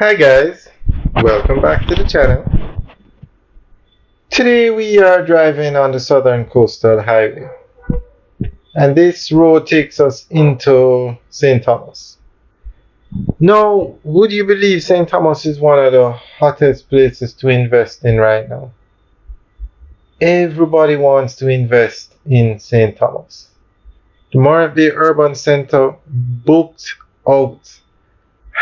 Hi guys, welcome back to the channel. Today we are driving on the Southern Coastal Highway and this road takes us into St. Thomas. Now, would you believe St. Thomas is one of the hottest places to invest in right now? Everybody wants to invest in St. Thomas. The Morant Bay Urban Center booked out.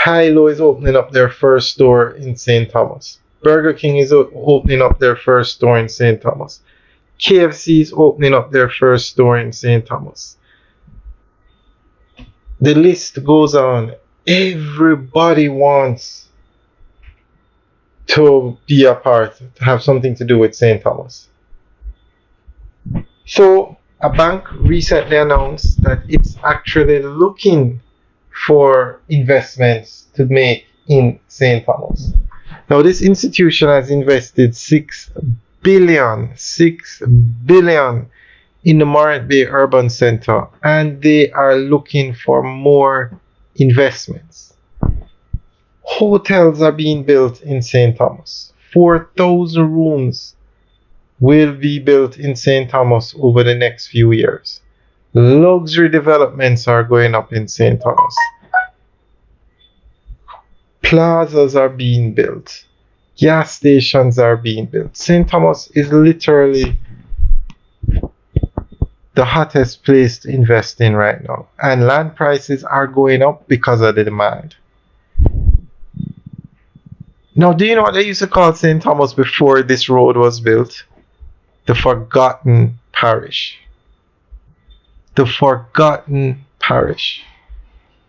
Hilo is opening up their first store in St. Thomas. Burger King is opening up their first store in St. Thomas. KFC is opening up their first store in St. Thomas. The list goes on. Everybody wants to be a part, to have something to do with St. Thomas. So, a bank recently announced that it's actually looking for investments to make in St. Thomas. Now, this institution has invested $6 billion in the Morant Bay Urban Center, and they are looking for more investments. Hotels are being built in St. Thomas. 4,000 rooms will be built in St. Thomas over the next few years. Luxury developments are going up in St. Thomas. Plazas are being built. Gas stations are being built. St. Thomas is literally the hottest place to invest in right now. And land prices are going up because of the demand. Now, do you know what they used to call St. Thomas before this road was built? The Forgotten Parish. The Forgotten Parish.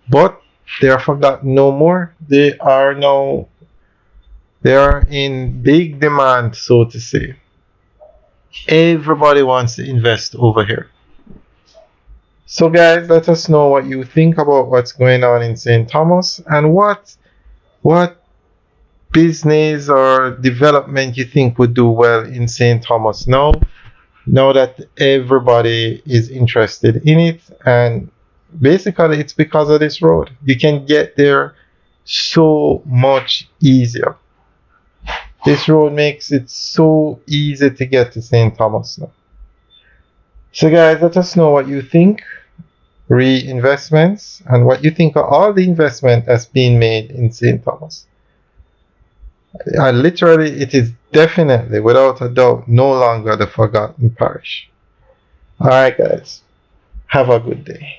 But they are forgotten no more. They are in big demand, so to say. Everybody wants to invest over here. So guys, let us know what you think about what's going on in St. Thomas and what business or development you think would do well in St. Thomas now that everybody is interested in it. And basically it's because of this road. You can get there so much easier. This road makes it so easy to get to St. Thomas now. So guys, let us know what you think reinvestments and what you think of all the investment that's being made in St. Thomas. Literally, it is definitely, without a doubt, no longer the forgotten parish. Alright guys, have a good day.